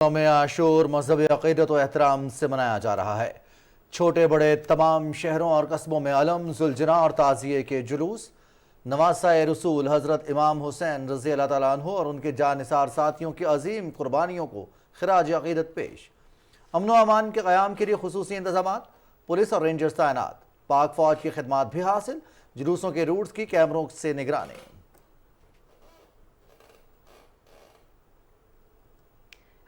یوم عاشور مذہبی عقیدت و احترام سے منایا جا رہا ہے۔ چھوٹے بڑے تمام شہروں اور قصبوں میں علم، ذوالجناح اور تعزیے کے جلوس۔ نواسہ رسول حضرت امام حسین رضی اللہ تعالیٰ عنہ اور ان کے جانثار ساتھیوں کی عظیم قربانیوں کو خراج عقیدت پیش۔ امن و امان کے قیام کے لیے خصوصی انتظامات، پولیس اور رینجرز تعینات، پاک فوج کی خدمات بھی حاصل، جلوسوں کے روٹس کی کیمروں سے نگرانی۔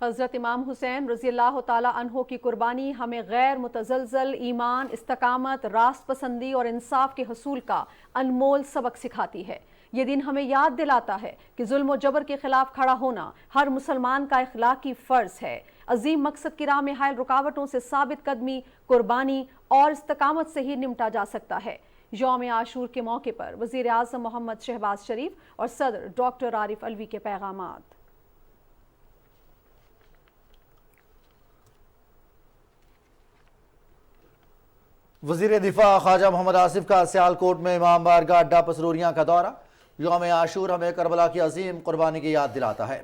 حضرت امام حسین رضی اللہ تعالیٰ عنہ کی قربانی ہمیں غیر متزلزل ایمان، استقامت، راست پسندی اور انصاف کے حصول کا انمول سبق سکھاتی ہے۔ یہ دن ہمیں یاد دلاتا ہے کہ ظلم و جبر کے خلاف کھڑا ہونا ہر مسلمان کا اخلاقی فرض ہے۔ عظیم مقصد کی راہ میں حائل رکاوٹوں سے ثابت قدمی، قربانی اور استقامت سے ہی نمٹا جا سکتا ہے۔ یوم عاشور کے موقع پر وزیر اعظم محمد شہباز شریف اور صدر ڈاکٹر عارف علوی کے پیغامات۔ وزیر دفاع خواجہ محمد آصف کا سیالکوٹ میں امام بارگاہ اڈہ پسروریاں کا دورہ۔ یوم عاشور ہمیں کربلا کی عظیم قربانی کی یاد دلاتا ہے۔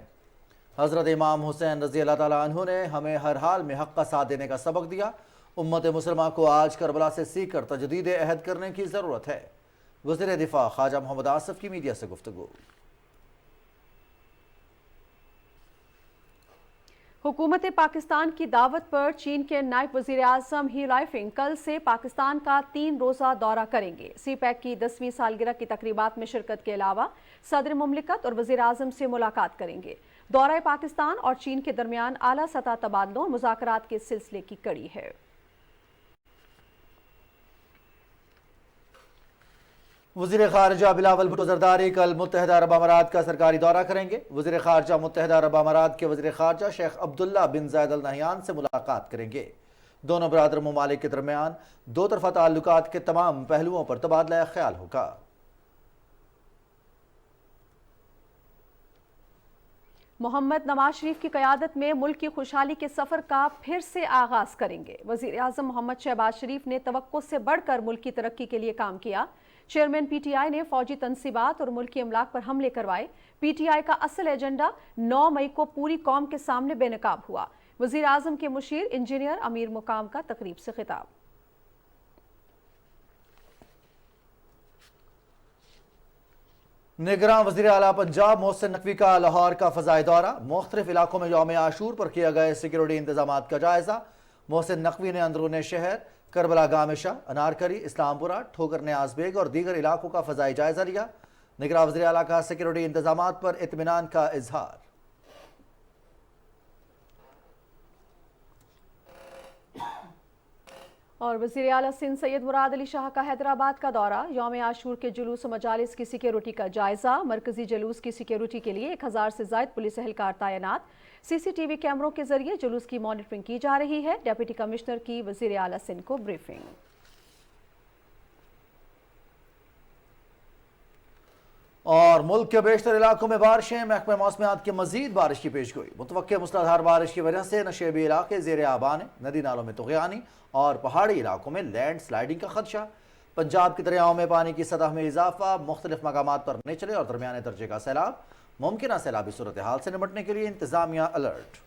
حضرت امام حسین رضی اللہ تعالیٰ عنہ نے ہمیں ہر حال میں حق کا ساتھ دینے کا سبق دیا۔ امت مسلمہ کو آج کربلا سے سیکھ کر تجدید عہد کرنے کی ضرورت ہے۔ وزیر دفاع خواجہ محمد آصف کی میڈیا سے گفتگو۔ حکومت پاکستان کی دعوت پر چین کے نائب وزیر اعظم ہی لائفنگ کل سے پاکستان کا 3 روزہ دورہ کریں گے۔ سی پیک کی 10ویں سالگرہ کی تقریبات میں شرکت کے علاوہ صدر مملکت اور وزیر اعظم سے ملاقات کریں گے۔ دورہ پاکستان اور چین کے درمیان اعلیٰ سطح تبادلوں اور مذاکرات کے سلسلے کی کڑی ہے۔ وزیر خارجہ بلاول بھٹو زرداری کل متحدہ عرب امارات کا سرکاری دورہ کریں گے۔ وزیر خارجہ متحدہ عرب امارات کے وزیر خارجہ شیخ عبداللہ بن زائد ال نہیان سے ملاقات کریں گے۔ دونوں برادر ممالک کے درمیان دو طرفہ تعلقات کے تمام پہلوؤں پر تبادلہ خیال ہوگا۔ محمد نواز شریف کی قیادت میں ملک کی خوشحالی کے سفر کا پھر سے آغاز کریں گے۔ وزیر اعظم محمد شہباز شریف نے توقع سے بڑھ کر ملک کی ترقی کے لیے کام کیا۔ چیئرمین پی ٹی آئی نے فوجی تنصیبات اور ملکی املاک پر حملے کروائے۔ پی ٹی آئی کا اصل ایجنڈا 9 مئی کو پوری قوم کے سامنے بے نقاب ہوا۔ وزیر اعظم کے مشیر انجینئر امیر مقام کا تقریب سے خطاب۔ نگراں وزیر اعلیٰ پنجاب محسن نقوی کا لاہور کا فضائی دورہ۔ مختلف علاقوں میں یوم عاشور پر کیے گئے سیکیورٹی انتظامات کا جائزہ۔ محسن نقوی نے اندرون شہر کربلا گامشہ، انارکلی، اسلام پورہ، ٹھوکر نیاز بیگ اور دیگر علاقوں کا فضائی جائزہ لیا۔ نگراں وزیر اعلیٰ کا سیکیورٹی انتظامات پر اطمینان کا اظہار۔ اور وزیر اعلیٰ سندھ سید مراد علی شاہ کا حیدرآباد کا دورہ۔ یوم عاشور کے جلوس و مجالس کی سیکیورٹی کا جائزہ۔ مرکزی جلوس کی سیکیورٹی کے لیے 1000 سے زائد پولیس اہلکار تعینات۔ سی سی ٹی وی کیمروں کے ذریعے جلوس کی مانیٹرنگ کی جا رہی ہے۔ ڈپٹی کمشنر کی وزیر اعلیٰ سندھ کو بریفنگ۔ اور ملک کے بیشتر علاقوں میں بارشیں، محکمہ موسمیات کی مزید بارش کی پیشگوئی۔ متوقع موسلادھار بارش کی وجہ سے نشیبی علاقے زیر آب آنے، ندی نالوں میں طغیانی اور پہاڑی علاقوں میں لینڈ سلائیڈنگ کا خدشہ۔ پنجاب کے دریاؤں میں پانی کی سطح میں اضافہ، مختلف مقامات پر نچلے اور درمیانے درجے کا سیلاب۔ ممکنہ سیلابی صورتحال سے نمٹنے کے لیے انتظامیہ الرٹ۔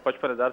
55,000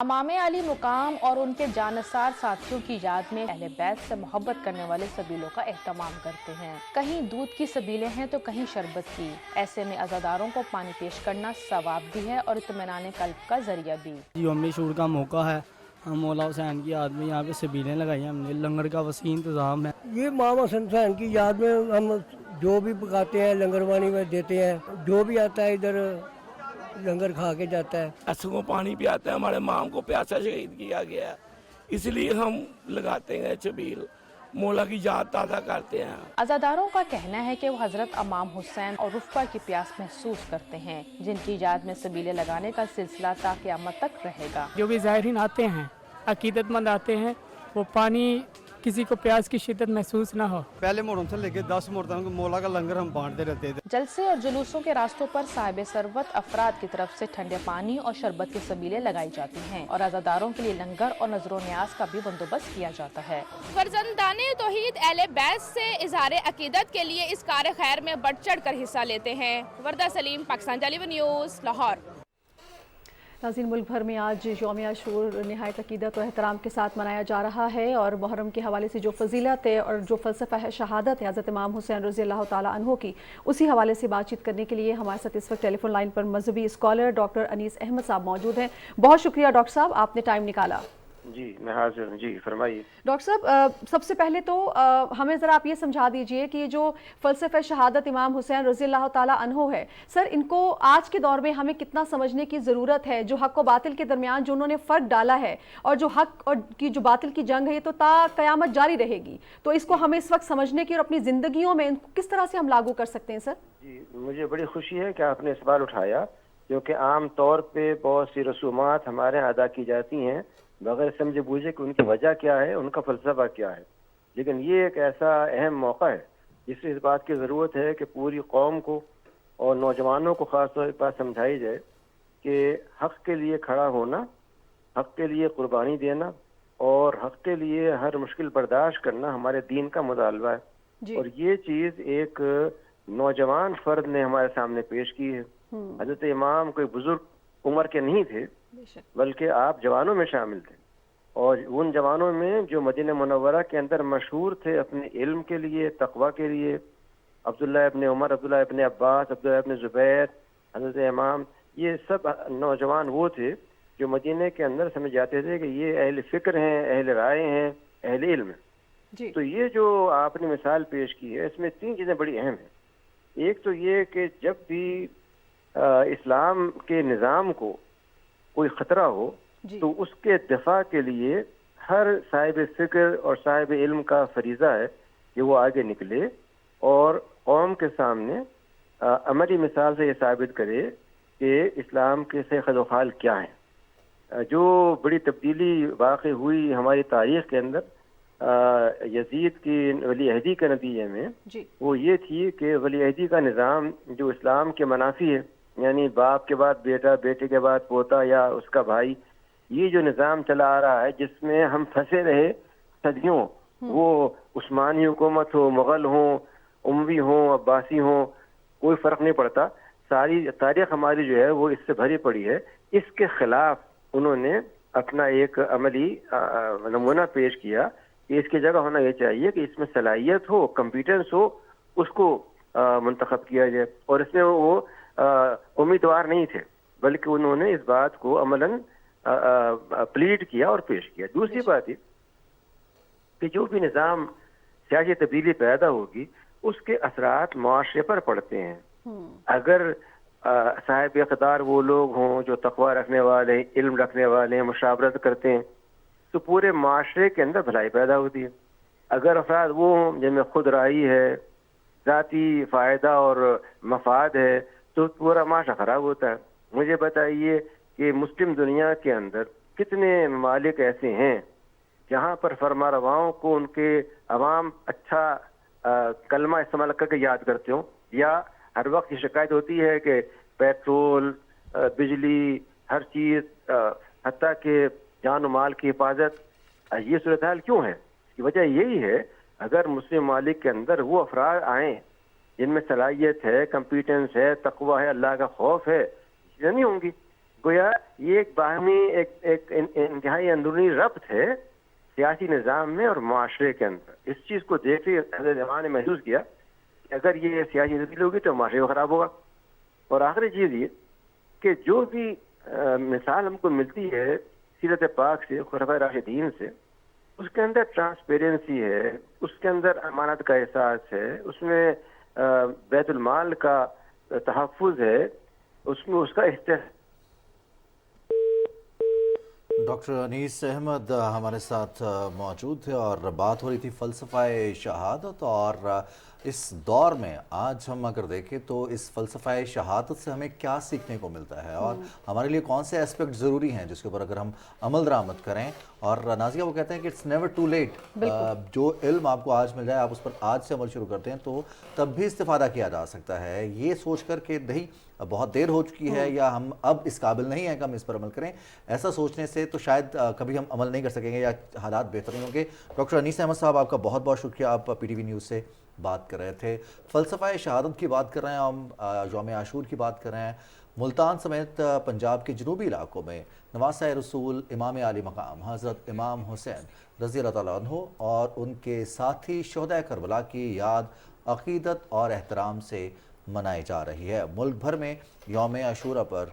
امام علی مقام اور ان کے جانثار ساتھیوں کی یاد میں اہل بیت سے محبت کرنے والے سبیلوں کا اہتمام کرتے ہیں۔ کہیں دودھ کی سبیلیں ہیں تو کہیں شربت کی۔ ایسے میں عزاداروں کو پانی پیش کرنا ثواب بھی ہے اور اطمینان قلب کا ذریعہ بھی۔ یوم شور کا موقع ہے، ہم مولا حسین کی یاد میں یہاں پہ سبیلیں لگائی ہیں ہم نے، لنگر کا وسیع انتظام ہے۔ یہ امام حسین کی یاد میں ہم جو بھی پکاتے ہیں لنگر وانی میں دیتے ہیں، جو بھی آتا ہے ادھر لنگر کھا کے جاتا ہے۔ پیاسوں کو پانی پلاتے ہیں، ہمارے امام کو پیاسا شہید کیا گیا ہے، اس لیے ہم لگاتے ہیں چھبیل، مولا کی یاد تازہ کرتے ہیں۔ عزاداروں کا کہنا ہے کہ وہ حضرت امام حسین اور رفقا کی پیاس محسوس کرتے ہیں، جن کی یاد میں سبیلے لگانے کا سلسلہ تا قیامت تک رہے گا۔ جو بھی زائرین آتے ہیں، عقیدت مند آتے ہیں، وہ پانی کسی کو پیاس کی شدت محسوس نہ ہو۔ پہلے محرم سے لے کے 10 محرم کو مولا کا لنگر ہم بانٹتے رہتے تھے۔ جلسے اور جلوسوں کے راستوں پر صاحب ثروت افراد کی طرف سے ٹھنڈے پانی اور شربت کی سبیلیں لگائی جاتی ہیں اور عزاداروں کے لیے لنگر اور نظر و نیاز کا بھی بندوبست کیا جاتا ہے۔ فرزندان توحید اہل بیت سے اظہار عقیدت کے لیے اس کار خیر میں بڑھ چڑھ کر حصہ لیتے ہیں۔ وردہ سلیم، پاکستان ٹیلی ویژن نیوز، لاہور۔ ناظرین، ملک بھر میں آج یوم عاشور نہایت عقیدت و احترام کے ساتھ منایا جا رہا ہے اور محرم کے حوالے سے جو فضیلت ہے اور جو فلسفہ ہے شہادت ہے حضرت امام حسین رضی اللہ تعالیٰ عنہ کی، اسی حوالے سے بات چیت کرنے کے لیے ہمارے ساتھ اس وقت ٹیلی فون لائن پر مذہبی اسکالر ڈاکٹر انیس احمد صاحب موجود ہیں۔ بہت شکریہ ڈاکٹر صاحب، آپ نے ٹائم نکالا۔ جی میں حاضر ہوں، جی فرمائیے۔ ڈاکٹر صاحب، سب سے پہلے تو ہمیں ذرا آپ یہ سمجھا دیجئے کہ یہ جو فلسفہ شہادت امام حسین رضی اللہ تعالیٰ عنہ ہے، سر ان کو آج کے دور میں ہمیں کتنا سمجھنے کی ضرورت ہے؟ جو حق و باطل کے درمیان جو انہوں نے فرق ڈالا ہے اور جو حق اور کی جو باطل کی جنگ ہے، یہ تو تا قیامت جاری رہے گی، تو اس کو ہمیں اس وقت سمجھنے کی اور اپنی زندگیوں میں ان کو کس طرح سے ہم لاگو کر سکتے ہیں؟ سر جی مجھے بڑی خوشی ہے کہ آپ نے اس بار اٹھایا، کیونکہ عام طور پہ بہت سی رسومات ہمارے یہاں ادا کی جاتی ہیں بغیر سمجھے بوجھے کہ ان کی وجہ کیا ہے، ان کا فلسفہ کیا ہے، لیکن یہ ایک ایسا اہم موقع ہے جس سے اس بات کی ضرورت ہے کہ پوری قوم کو اور نوجوانوں کو خاص طور پر سمجھائی جائے کہ حق کے لیے کھڑا ہونا، حق کے لیے قربانی دینا اور حق کے لیے ہر مشکل برداشت کرنا ہمارے دین کا مطالبہ ہے۔ اور یہ چیز ایک نوجوان فرد نے ہمارے سامنے پیش کی ہے۔ حضرت امام کوئی بزرگ عمر کے نہیں تھے، بلکہ آپ جوانوں میں شامل تھے، اور ان جوانوں میں جو مدینہ منورہ کے اندر مشہور تھے اپنے علم کے لیے، تقوی کے لیے، عبداللہ ابن عمر، عبداللہ ابن عباس، عبداللہ ابن زبیر، حضرت امام، یہ سب نوجوان وہ تھے جو مدینہ کے اندر سمجھ جاتے تھے کہ یہ اہل فکر ہیں، اہل رائے ہیں، اہل علم ہیں۔ تو یہ جو آپ نے مثال پیش کی ہے، اس میں 3 چیزیں بڑی اہم ہیں۔ ایک تو یہ کہ جب بھی اسلام کے نظام کو کوئی خطرہ ہو تو اس کے دفاع کے لیے ہر صاحب فکر اور صاحب علم کا فریضہ ہے کہ وہ آگے نکلے اور قوم کے سامنے عملی مثال سے یہ ثابت کرے کہ اسلام کے سے خد و خال کیا ہیں۔ جو بڑی تبدیلی واقع ہوئی ہماری تاریخ کے اندر یزید کی ولی عہدی کے نتیجے میں، وہ یہ تھی کہ ولی عہدی کا نظام جو اسلام کے منافی ہے، یعنی باپ کے بعد بیٹا، بیٹے کے بعد پوتا یا اس کا بھائی، یہ جو نظام چلا آ رہا ہے جس میں ہم پھنسے رہے صدیوں، وہ عثمانی حکومت ہو، مغل ہوں، اموی ہوں، عباسی ہوں، کوئی فرق نہیں پڑتا، ساری تاریخ ہماری جو ہے وہ اس سے بھری پڑی ہے۔ اس کے خلاف انہوں نے اپنا ایک عملی نمونہ پیش کیا کہ اس کی جگہ ہونا یہ چاہیے کہ اس میں صلاحیت ہو، کمپیٹنس ہو، اس کو منتخب کیا جائے، اور اس میں وہ امیدوار نہیں تھے بلکہ انہوں نے اس بات کو عملاً پلیڈ کیا اور پیش کیا۔ دوسری بات یہ کہ جو بھی نظام سیاسی تبدیلی پیدا ہوگی اس کے اثرات معاشرے پر پڑتے ہیں۔ اگر صاحب اقتدار وہ لوگ ہوں جو تقوی رکھنے والے ہیں، علم رکھنے والے ہیں، مشاورت کرتے ہیں، تو پورے معاشرے کے اندر بھلائی پیدا ہوتی ہے۔ اگر افراد وہ ہوں جن میں خود رائی ہے، ذاتی فائدہ اور مفاد ہے، تو پورا معاشرہ خراب ہوتا ہے۔ مجھے بتائیے کہ مسلم دنیا کے اندر کتنے ممالک ایسے ہیں جہاں پر فرما رواؤں کو ان کے عوام اچھا کلمہ استعمال کر کے یاد کرتے ہوں، یا ہر وقت یہ شکایت ہوتی ہے کہ پیٹرول، بجلی، ہر چیز، حتیٰ کہ جان و مال کی حفاظت، یہ صورتحال کیوں ہے؟ اس کی وجہ یہی ہے اگر مسلم ممالک کے اندر وہ افراد آئیں جن میں صلاحیت ہے، کمپیٹنس ہے، تقوی ہے، اللہ کا خوف ہے، چیزیں نہیں ہوں گی۔ گویا یہ ایک باہمی ایک انتہائی اندرونی ربط ہے سیاسی نظام میں اور معاشرے کے اندر. اس چیز کو دیکھ کے حضرت امام نے محسوس کیا کہ اگر یہ سیاسی تبدیلی ہوگی تو معاشرے کو خراب ہوگا. اور آخری چیز یہ کہ جو بھی مثال ہم کو ملتی ہے سیرت پاک سے، خلفائے راشدین سے، اس کے اندر ٹرانسپیرنسی ہے، اس کے اندر امانت کا احساس ہے، اس میں بیت المال کا تحفظ ہے، اس میں اس کا ڈاکٹر انیس احمد ہمارے ساتھ موجود تھے اور بات ہو رہی تھی فلسفہ شہادت. اور اس دور میں آج ہم اگر دیکھیں تو اس فلسفہ شہادت سے ہمیں کیا سیکھنے کو ملتا ہے اور ہمارے لیے کون سے اسپیکٹ ضروری ہیں جس کے اوپر اگر ہم عمل درآمد کریں. اور نازیہ وہ کہتے ہیں کہ اٹس نیور ٹو لیٹ. جو علم آپ کو آج مل جائے آپ اس پر آج سے عمل شروع کرتے ہیں تو تب بھی استفادہ کیا جا سکتا ہے. یہ سوچ کر کہ نہیں بہت دیر ہو چکی ہے یا ہم اب اس قابل نہیں ہیں کہ ہم اس پر عمل کریں، ایسا سوچنے سے تو شاید کبھی ہم عمل نہیں کر سکیں گے یا حالات بہتر نہیں ہوں گے. ڈاکٹر انیس احمد صاحب آپ کا بہت بہت شکریہ. آپ پی ٹی وی نیوز سے بات کر رہے تھے. فلسفہ شہادت کی بات کر رہے ہیں ہم، یوم عاشور کی بات کر رہے ہیں. ملتان سمیت پنجاب کے جنوبی علاقوں میں نواسہ رسول امام عالی مقام حضرت امام حسین رضی اللہ تعالیٰ عنہ اور ان کے ساتھی شہداء کربلا کی یاد عقیدت اور احترام سے منائی جا رہی ہے. ملک بھر میں یوم عاشورہ پر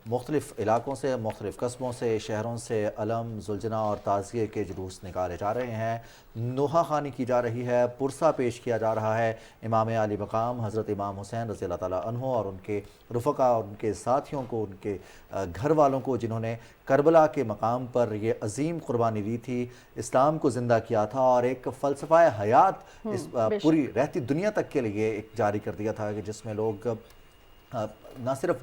مختلف علاقوں سے، مختلف قصبوں سے، شہروں سے علم، زلجنا اور تعزیے کے جلوس نکالے جا رہے ہیں. نوحہ خوانی کی جا رہی ہے، پرسہ پیش کیا جا رہا ہے امام عالی مقام حضرت امام حسین رضی اللہ تعالیٰ عنہ اور ان کے رفقا اور ان کے ساتھیوں کو، ان کے گھر والوں کو جنہوں نے کربلا کے مقام پر یہ عظیم قربانی دی تھی، اسلام کو زندہ کیا تھا اور ایک فلسفہ حیات اس پوری رہتی دنیا تک کے لیے ایک جاری کر دیا تھا کہ جس میں لوگ نہ صرف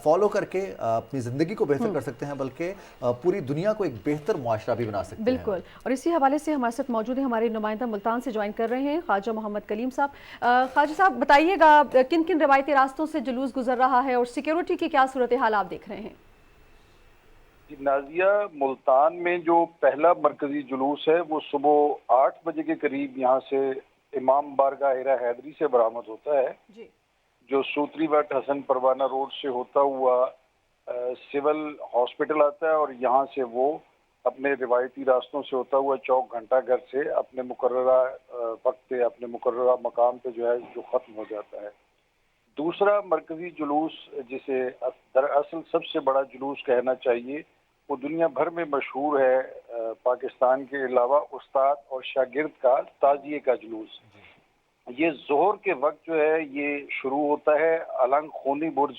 فالو کر کے اپنی زندگی کو بہتر کر سکتے ہیں بلکہ پوری دنیا کو ایک بہتر معاشرہ بھی بنا سکتے ہیں. بالکل. اور اسی حوالے سے ہمارے ساتھ موجود ہیں ہمارے نمائندہ ملتان سے جوائن کر رہے ہیں خواجہ محمد کلیم صاحب. خواجہ صاحب بتائیے گا کن کن روایتی راستوں سے جلوس گزر رہا ہے اور سیکیورٹی کی کیا صورتحال آپ دیکھ رہے ہیں؟ نازیہ، ملتان میں جو پہلا مرکزی جلوس ہے وہ صبح 8 بجے کے قریب یہاں سے امام بارگاہ ہیرا حیدری سے برآمد ہوتا ہے، جو سوتری وٹ حسن پروانہ روڈ سے ہوتا ہوا سول ہاسپٹل آتا ہے اور یہاں سے وہ اپنے روایتی راستوں سے ہوتا ہوا چوک گھنٹہ گھر سے اپنے مقررہ وقت پہ اپنے مقررہ مقام پہ جو ختم ہو جاتا ہے. دوسرا مرکزی جلوس جسے دراصل سب سے بڑا جلوس کہنا چاہیے، وہ دنیا بھر میں مشہور ہے، پاکستان کے علاوہ استاد اور شاگرد کا تعزیے کا جلوس. یہ ظہر کے وقت جو ہے یہ شروع ہوتا ہے النگ خونی برج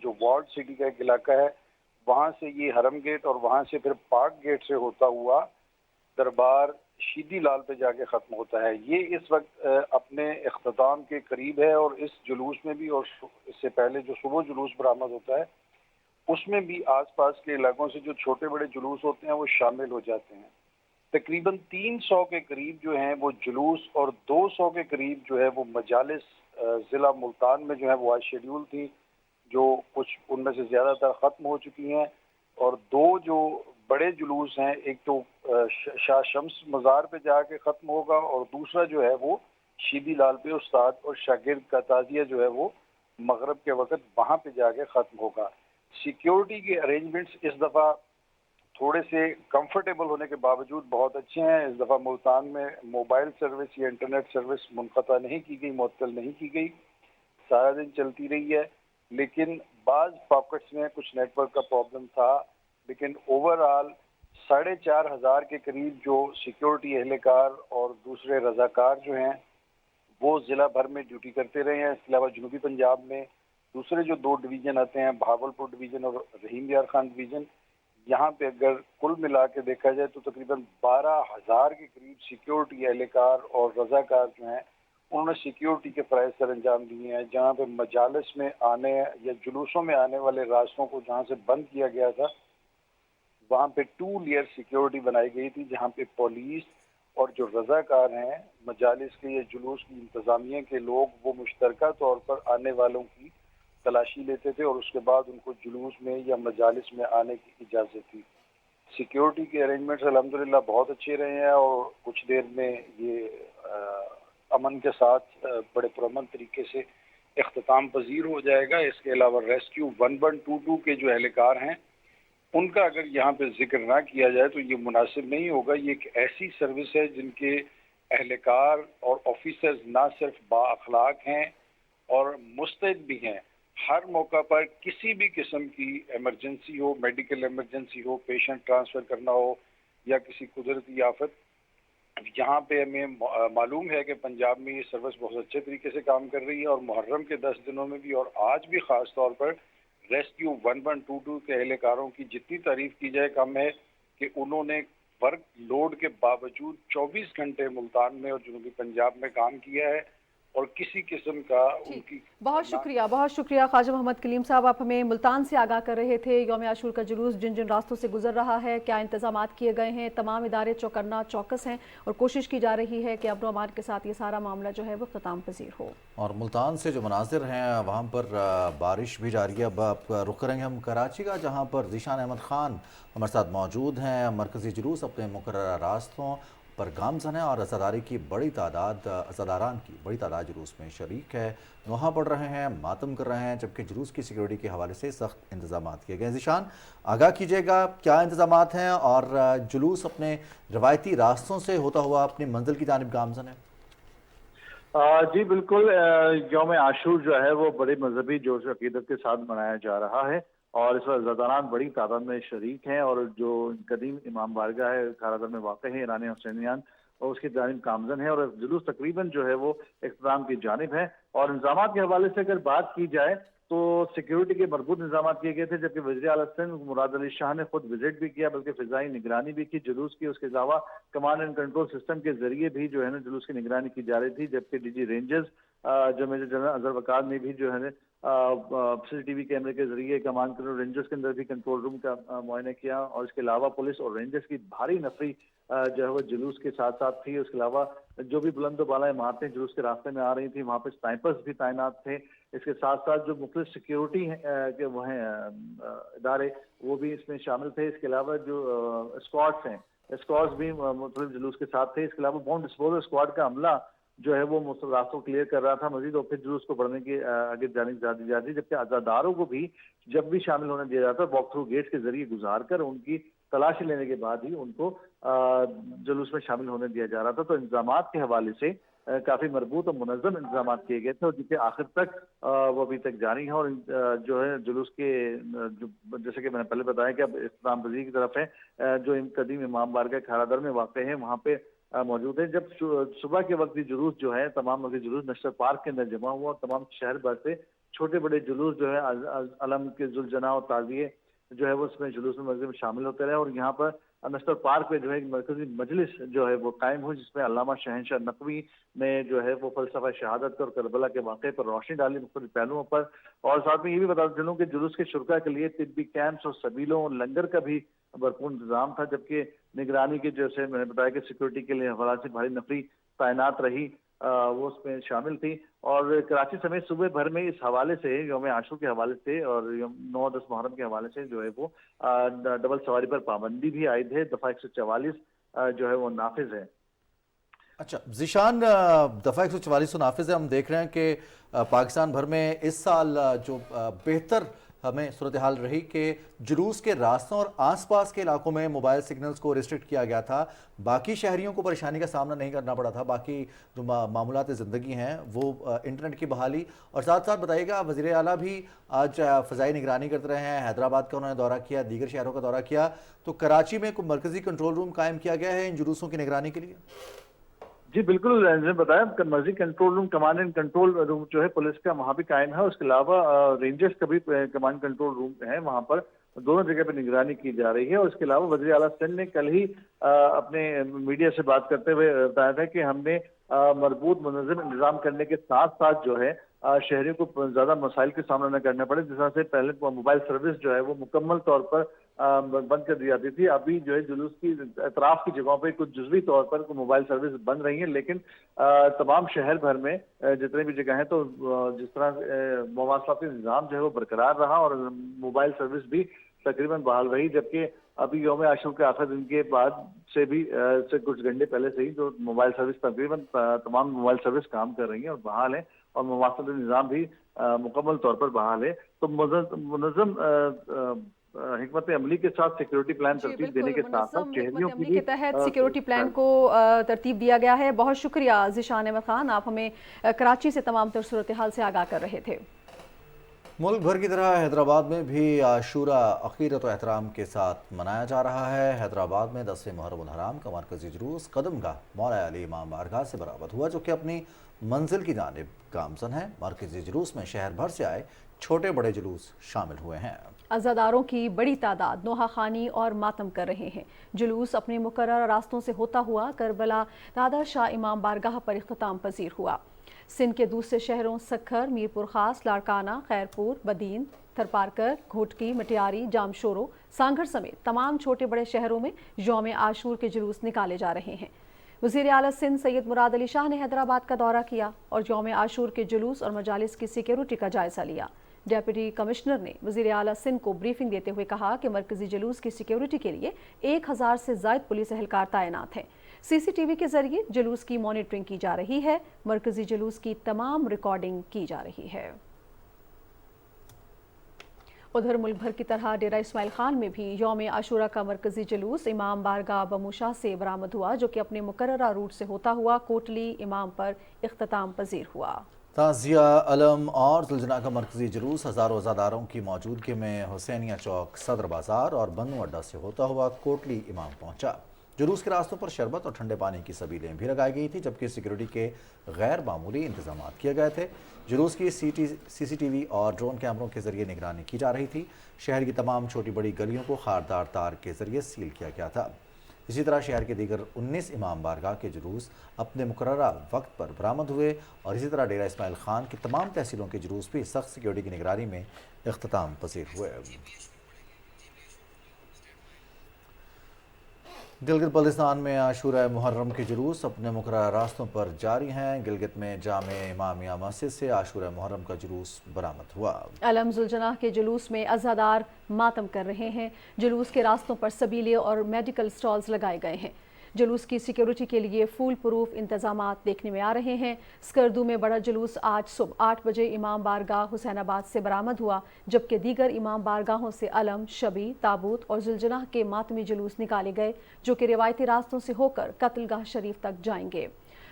جو وارڈ سٹی کا ایک علاقہ ہے، وہاں سے یہ حرم گیٹ اور وہاں سے پھر پاک گیٹ سے ہوتا ہوا دربار شیدی لال پہ جا کے ختم ہوتا ہے. یہ اس وقت اپنے اختتام کے قریب ہے اور اس جلوس میں بھی اور اس سے پہلے جو صبح جلوس برآمد ہوتا ہے اس میں بھی آس پاس کے علاقوں سے جو چھوٹے بڑے جلوس ہوتے ہیں وہ شامل ہو جاتے ہیں. تقریباً 300 کے قریب جو ہیں وہ جلوس اور 200 کے قریب جو ہے وہ مجالس ضلع ملتان میں جو ہے وہ آج شیڈیول تھی، جو کچھ ان میں سے زیادہ تر ختم ہو چکی ہیں. اور دو جو بڑے جلوس ہیں، ایک تو شاہ شمس مزار پہ جا کے ختم ہوگا اور دوسرا جو ہے وہ شیدی لال پہ استاد اور شاگرد کا تعزیہ جو ہے وہ مغرب کے وقت وہاں پہ جا کے ختم ہوگا. سیکیورٹی کے ارینجمنٹس اس دفعہ تھوڑے سے کمفرٹیبل ہونے کے باوجود بہت اچھے ہیں. اس دفعہ ملتان میں موبائل سروس یا انٹرنیٹ سروس منقطع نہیں کی گئی، معطل نہیں کی گئی، سارا دن چلتی رہی ہے. لیکن بعض پاکٹس میں کچھ نیٹ ورک کا پرابلم تھا، لیکن اوور آل 4,500 کے قریب جو سیکیورٹی اہلکار اور دوسرے رضاکار جو ہیں وہ ضلع بھر میں ڈیوٹی کرتے رہے ہیں. اس کے علاوہ جنوبی پنجاب میں دوسرے جو 2 ڈویژن آتے ہیں، بہاولپور ڈویژن اور رحیم یار خان ڈویژن، یہاں پہ اگر کل ملا کے دیکھا جائے تو تقریباً 12,000 کے قریب سیکیورٹی اہلکار اور رضاکار جو ہیں انہوں نے سیکیورٹی کے فرائض سر انجام دیے ہیں. جہاں پہ مجالس میں آنے یا جلوسوں میں آنے والے راستوں کو جہاں سے بند کیا گیا تھا وہاں پہ 2 لیئر سیکیورٹی بنائی گئی تھی، جہاں پہ پولیس اور جو رضاکار ہیں مجالس کے یا جلوس کی انتظامیہ کے لوگ وہ مشترکہ طور پر آنے والوں کی تلاشی لیتے تھے اور اس کے بعد ان کو جلوس میں یا مجالس میں آنے کی اجازت تھی. سیکیورٹی کے ارینجمنٹس الحمدللہ بہت اچھے رہے ہیں اور کچھ دیر میں یہ امن کے ساتھ بڑے پرامن طریقے سے اختتام پذیر ہو جائے گا. اس کے علاوہ ریسکیو 1122 کے جو اہلکار ہیں ان کا اگر یہاں پہ ذکر نہ کیا جائے تو یہ مناسب نہیں ہوگا. یہ ایک ایسی سروس ہے جن کے اہلکار اور آفیسرز نہ صرف با اخلاق ہیں اور مستعد بھی ہیں. ہر موقع پر کسی بھی قسم کی ایمرجنسی ہو، میڈیکل ایمرجنسی ہو، پیشنٹ ٹرانسفر کرنا ہو یا کسی قدرتی آفت، یہاں پہ ہمیں معلوم ہے کہ پنجاب میں یہ سروس بہت اچھے طریقے سے کام کر رہی ہے، اور محرم کے 10 دنوں میں بھی اور آج بھی خاص طور پر ریسکیو 1122 کے اہلکاروں کی جتنی تعریف کی جائے کم ہے کہ انہوں نے ورک لوڈ کے باوجود 24 گھنٹے ملتان میں اور جنوبی پنجاب میں کام کیا ہے اور کسی قسم کا ان کی بہت شکریہ خواجہ محمد کلیم صاحب. آپ ہمیں ملتان سے آگاہ کر رہے تھے. یوم عاشور کا جلوس جن جن راستوں سے گزر رہا ہے، کیا انتظامات کیے گئے ہیں، تمام ادارے چوکنا چوکس ہیں اور کوشش کی جا رہی ہے کہ امن و امان کے ساتھ یہ سارا معاملہ جو ہے وہ اختتام پذیر ہو. اور ملتان سے جو مناظر ہیں وہاں پر بارش بھی جاری ہے. اب آپ رخ کریں گے ہم کراچی کا، جہاں پر ذیشان احمد خان ہمارے ساتھ موجود ہیں. مرکزی جلوس اپنے مقررہ راستوں پر گامزن ہے اور عزاداری کی بڑی تعداد، عزاداران کی بڑی تعداد جلوس میں شریک ہے. نوحہ پڑھ رہے ہیں، ماتم کر رہے ہیں، جبکہ جلوس کی سیکیورٹی کے حوالے سے سخت انتظامات کیے گئے. ذیشان، آگاہ کیجیے گا کیا انتظامات ہیں اور جلوس اپنے روایتی راستوں سے ہوتا ہوا اپنی منزل کی جانب گامزن ہے؟ جی بالکل، یوم عاشور جو ہے وہ بڑے مذہبی جوش و عقیدت کے ساتھ منایا جا رہا ہے اور اس وقت عزاداران بڑی تعداد میں شریک ہیں اور جو قدیم امام بارگاہ ہے کھارا در میں واقع ہے ایران حسینیان اور اس کی جانب گامزن ہے اور جلوس تقریباً جو ہے وہ اختتام کی جانب ہے. اور انتظامات کے حوالے سے اگر بات کی جائے تو سیکیورٹی کے مربوط انتظامات کیے گئے تھے، جبکہ وزیر اعلیٰ سندھ مراد علی شاہ نے خود وزٹ بھی کیا بلکہ فضائی نگرانی بھی کی جلوس کی. اس کے علاوہ کمانڈ اینڈ کنٹرول سسٹم کے ذریعے بھی جو ہے نا جلوس کی نگرانی کی جا رہی تھی، جبکہ ڈی جی رینجرز جو میجر جنرل اظہر وقار نے بھی جو ہے سی سی ٹی وی کیمرے کے ذریعے کمانڈ کنٹرول رینجرز کے اندر بھی کنٹرول روم کا معائنہ کیا. اور اس کے علاوہ پولیس اور رینجرز کی بھاری نفری جو ہے وہ جلوس کے ساتھ ساتھ تھی. اس کے علاوہ جو بھی بلند و بالا عمارتیں جلوس کے راستے میں آ رہی تھیں وہاں پہ سنائپرز بھی تعینات تھے. اس کے ساتھ ساتھ جو مختلف سیکیورٹی کے وہ ہیں ادارے وہ بھی اس میں شامل تھے. اس کے علاوہ جو اسکواڈس ہیں، اسکواڈس بھی مختلف جلوس کے ساتھ تھے. اس کے علاوہ بام ڈسپوزل اسکواڈ کا عملہ جو ہے وہ مختلف راستوں کلیئر کر رہا تھا مزید، اور پھر جلوس کو بڑھنے کی آگے جانب دی جاتی، جبکہ عزاداروں کو بھی جب بھی شامل ہونے دیا جاتا ہے واک تھرو گیٹس کے ذریعے گزار کر ان کی تلاشی لینے کے بعد ہی ان کو جلوس میں شامل ہونے دیا جا رہا تھا. تو انتظامات کے حوالے سے کافی مربوط اور منظم انتظامات کیے گئے تھے اور جن کے آخر تک وہ ابھی تک جاری ہیں. اور جو ہے جلوس کے جیسے کہ میں نے پہلے بتایا کہ اب اختتام پذیری کی طرف ہے، جو قدیم امام بارگاہ کھارا در میں واقع ہے وہاں پہ موجود ہے. جب صبح کے وقت جلوس جو ہے تمام وقت جلوس نشتر پارک کے اندر جمع ہوا اور تمام شہر بھر سے چھوٹے بڑے جلوس جو ہے علم کے ذوالجناح اور تعزیے جو ہے وہ اس میں جلوس میں شامل ہوتے رہے. اور یہاں پر نشتر پارک پہ جو ہے ایک مرکزی مجلس جو ہے وہ قائم ہوئی جس میں علامہ شہنشاہ نقوی نے جو ہے وہ فلسفہ شہادت اور کربلا کے واقعے پر روشنی ڈالی مختلف پہلوؤں پر. اور ساتھ میں یہ بھی بتا چلوں کہ جلوس کے شرکاء کے لیے طبی کیمپس اور سبیلوں اور لنگر کا بھی بھرپور انتظام تھا، جبکہ نگرانی کے جیسے میں نے بتایا کہ سیکورٹی کے لیے حوالات سے بھاری نفری تعینات رہی وہ اس میں شامل تھی. اور کراچی سمیت صوبے بھر میں اس حوالے سے یوم عاشور کے حوالے سے اور 9-10 محرم کے حوالے سے جو ہے وہ ڈبل سواری پر پابندی بھی عائد ہے. دفعہ 144 جو ہے وہ نافذ ہے. اچھا ذیشان، دفعہ 144 نافذ ہے. ہم دیکھ رہے ہیں کہ پاکستان بھر میں اس سال جو بہتر ہمیں صورتحال رہی کہ جلوس کے راستوں اور آس پاس کے علاقوں میں موبائل سگنلز کو ریسٹرکٹ کیا گیا تھا. باقی شہریوں کو پریشانی کا سامنا نہیں کرنا پڑا تھا. باقی جو معاملات زندگی ہیں وہ انٹرنیٹ کی بحالی اور ساتھ ساتھ بتائیے گا وزیر اعلیٰ بھی آج فضائی نگرانی کرتے رہے ہیں. حیدرآباد کا انہوں نے دورہ کیا، دیگر شہروں کا دورہ کیا. تو کراچی میں کوئی مرکزی کنٹرول روم قائم کیا گیا ہے ان جلوسوں کی نگرانی کے لیے؟ جی بالکل، نے بتایا مرکزی control room command and control room جو ہے پولیس کا وہاں بھی قائم ہے. اس کے علاوہ رینجرز کا بھی کمانڈ کنٹرول روم ہے، وہاں پر دونوں جگہ پہ نگرانی کی جا رہی ہے. اور اس کے علاوہ وزیر اعلیٰ سندھ نے کل ہی اپنے میڈیا سے بات کرتے ہوئے بتایا تھا کہ ہم نے مربوط منظم انتظام کرنے کے ساتھ ساتھ جو ہے شہریوں کو زیادہ مسائل کے سامنا نہ کرنا پڑے. جس طرح سے پہلے موبائل سروس جو ہے وہ مکمل طور پر بند کر دی جاتی تھی، ابھی جو ہے جلوس کی اطراف کی جگہوں پہ کچھ جزوی طور پر موبائل سروس بند رہی ہیں، لیکن تمام شہر بھر میں جتنے بھی جگہ ہیں تو جس طرح مواصلاتی نظام جو ہے وہ برقرار رہا اور موبائل سروس بھی تقریباً بحال رہی. جبکہ ابھی یوم عاشور کے آخر دن کے بعد سے بھی سے کچھ گھنٹے پہلے سے ہی جو موبائل سروس تقریباً تمام موبائل سروس کام کر رہی ہیں اور بحال ہیں. اور مواصلاتی نظام بھی مکمل طور پر بحال ہے. تو منظم حکمت عملی کے ساتھ سیکیورٹی پلان ترتیب دینے کے ساتھ ساتھ شہریوں کے تحت سیکیورٹی پلان کو ترتیب دیا گیا ہے. بہت شکریہ ذیشان احمد خان، آپ ہمیں کراچی سے تمام تر صورتحال سے آگاہ کر رہے تھے. ملک بھر کی طرح حیدرآباد میں بھی عاشوراء عقیدت و احترام کے ساتھ منایا جا رہا ہے. حیدرآباد میں 10ویں محرم الحرام کا مرکزی جلوس قدم گاہ مولا علی امام بارگاہ سے برآمد ہوا، جو کہ اپنی منزل کی جانب گامزن ہے. مرکزی جلوس میں شہر بھر سے آئے چھوٹے بڑے جلوس شامل ہوئے ہیں. عزاداروں کی بڑی تعداد نوحہ خوانی اور ماتم کر رہے ہیں. جلوس اپنے مقررہ راستوں سے ہوتا ہوا کربلا دادا شاہ امام بارگاہ پر اختتام پذیر ہوا. سندھ کے دوسرے شہروں سکھر، میرپور خاص، لاڑکانہ، خیرپور، بدین، تھرپارکر، گھوٹکی، مٹیاری، جامشورو، سانگھر سمیت تمام چھوٹے بڑے شہروں میں یوم عاشور کے جلوس نکالے جا رہے ہیں. وزیر اعلیٰ سندھ سید مراد علی شاہ نے حیدرآباد کا دورہ کیا اور یوم عاشور کے جلوس اور مجالس کی سیکیورٹی کا جائزہ لیا. ڈیپٹی کمشنر نے وزیر اعلیٰ سندھ کو بریفنگ دیتے ہوئے کہا کہ مرکزی جلوس کی سیکیورٹی کے لیے 1000 سے زائد پولیس اہلکار تعینات ہیں. CCTV کے ذریعے جلوس کی مانیٹرنگ کی جا رہی ہے. مرکزی جلوس کی تمام ریکارڈنگ کی جا رہی ہے. ادھر ملک بھر کی طرح ڈیرہ اسماعیل خان میں بھی یوم عاشوراء کا مرکزی جلوس امام بارگاہ بموشا سے برآمد ہوا، جو کہ اپنے مقررہ روٹ سے ہوتا ہوا کوٹلی امام پر اختتام پذیر ہوا. تعزیہ، علم اور زلزلہ کا مرکزی جلوس ہزاروں عزاداروں کی موجودگی میں حسینیہ چوک، صدر بازار اور بنو اڈہ سے ہوتا ہوا کوٹلی امام پہنچا. جلوس کے راستوں پر شربت اور ٹھنڈے پانی کی سبیلیں بھی لگائی گئی تھی، جبکہ سیکیورٹی کے غیر معمولی انتظامات کیے گئے تھے. جلوس کی CCTV اور ڈرون کیمروں کے ذریعے نگرانی کی جا رہی تھی. شہر کی تمام چھوٹی بڑی گلیوں کو خاردار تار کے ذریعے سیل کیا گیا تھا. اسی طرح شہر کے دیگر 19 امام بارگاہ کے جلوس اپنے مقررہ وقت پر برآمد ہوئے اور اسی طرح ڈیرہ اسماعیل خان کی تمام تحصیلوں کے جلوس بھی سخت سیکیورٹی کی نگرانی میں اختتام پذیر ہوئے. گلگت بلتستان میں عاشوراء محرم کے جلوس اپنے مقررہ راستوں پر جاری ہیں. گلگت میں جامع امامیہ مسجد سے عاشوراء محرم کا جلوس برآمد ہوا. علم ذوالجناح کے جلوس میں عزادار ماتم کر رہے ہیں. جلوس کے راستوں پر سبیلے اور میڈیکل سٹالز لگائے گئے ہیں. جلوس کی سیکیورٹی کے لیے فول پروف انتظامات دیکھنے میں آ رہے ہیں. اسکردو میں بڑا جلوس آج صبح 8 بجے امام بارگاہ حسین آباد سے برآمد ہوا، جبکہ دیگر امام بارگاہوں سے علم، شبی، تابوت اور ذوالجناح کے ماتمی جلوس نکالے گئے، جو کہ روایتی راستوں سے ہو کر قتل گاہ شریف تک جائیں گے.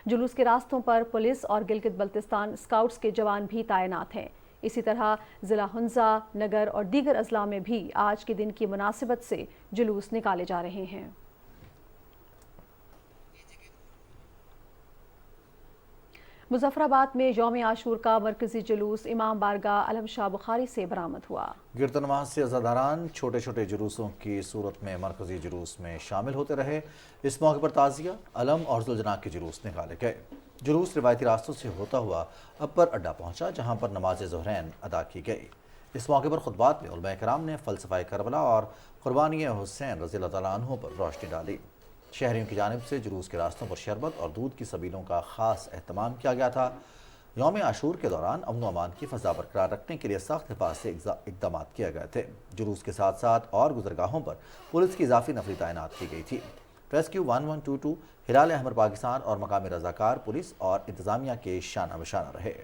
جلوس کے راستوں پر پولیس اور گلگت بلتستان اسکاؤٹس کے جوان بھی تعینات ہیں. اسی طرح ضلع ہنزہ، نگر اور دیگر اضلاع میں بھی آج کے دن کی مناسبت سے جلوس نکالے جا رہے ہیں. مظفر آباد میں یوم عاشور کا مرکزی جلوس امام بارگاہ علم شاہ بخاری سے برآمد ہوا. گرد نماز سے عزاداران چھوٹے چھوٹے جلوسوں کی صورت میں مرکزی جلوس میں شامل ہوتے رہے. اس موقع پر تعزیہ، علم اور ذوالجناح کے جلوس نکالے گئے. جلوس روایتی راستوں سے ہوتا ہوا اپر اڈہ پہنچا، جہاں پر نماز ظہرین ادا کی گئی. اس موقع پر خطبات میں علماء کرام نے فلسفہ کربلا اور قربانی حسین رضی اللہ تعالیٰ عنہ پر روشنی ڈالی. شہریوں کی جانب سے جلوس کے راستوں پر شربت اور دودھ کی سبیلوں کا خاص اہتمام کیا گیا تھا. یوم عاشور کے دوران امن و امان کی فضا برقرار رکھنے کے لیے سخت حفاظتی اقدامات کیے گئے تھے. جلوس کے ساتھ ساتھ اور گزرگاہوں پر پولیس کی اضافی نفری تعینات کی گئی تھی. ریسکیو 1122، ہلال احمر پاکستان اور مقامی رضاکار پولیس اور انتظامیہ کے شانہ بشانہ رہے.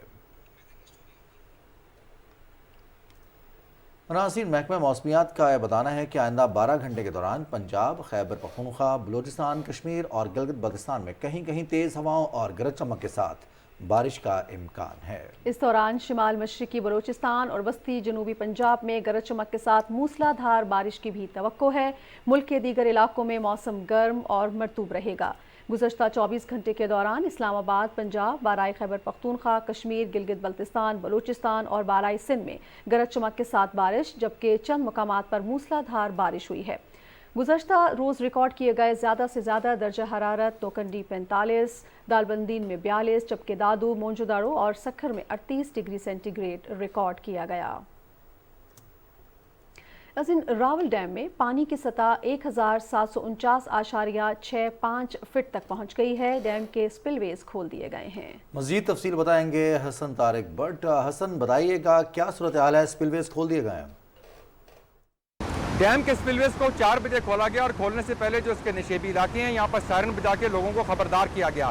ناظرین، محکمہ موسمیات کا یہ بتانا ہے کہ آئندہ 12 گھنٹے کے دوران پنجاب، خیبر پختونخوا، بلوچستان، کشمیر اور گلگت بلتستان میں کہیں کہیں تیز ہواؤں اور گرج چمک کے ساتھ بارش کا امکان ہے. اس دوران شمال مشرقی بلوچستان اور وسطی جنوبی پنجاب میں گرج چمک کے ساتھ موسلا دھار بارش کی بھی توقع ہے. ملک کے دیگر علاقوں میں موسم گرم اور مرطوب رہے گا. گزشتہ 24 گھنٹے کے دوران اسلام آباد، پنجاب، بالائی خیبر پختونخوا، کشمیر، گلگت بلتستان، بلوچستان اور بالائی سندھ میں گرج چمک کے ساتھ بارش، جبکہ چند مقامات پر موسلا دھار بارش ہوئی ہے. گزشتہ روز ریکارڈ کیے گئے زیادہ سے زیادہ درجہ حرارت توکنڈی 45، دالبندین میں 42، جبکہ دادو، مونجوداڑو اور سکھر میں 38 ڈگری سینٹی گریڈ ریکارڈ کیا گیا. راول ڈیم میں پانی کی سطح 1749.65 فٹ تک پہنچ گئی ہے. ڈیم کے سپل ویز کھول دیے گئے ہیں. مزید تفصیل بتائیں گے حسن طارق بٹ. حسن، بتائیے گا کیا صورتحال ہے؟ سپل ویز کھول دیے گئے ہیں. ڈیم کے سپل ویز کو 4 بجے کھولا گیا اور کھولنے سے پہلے جو اس کے نشیبی علاقے ہیں یہاں پر سائرن بجا کے لوگوں کو خبردار کیا گیا.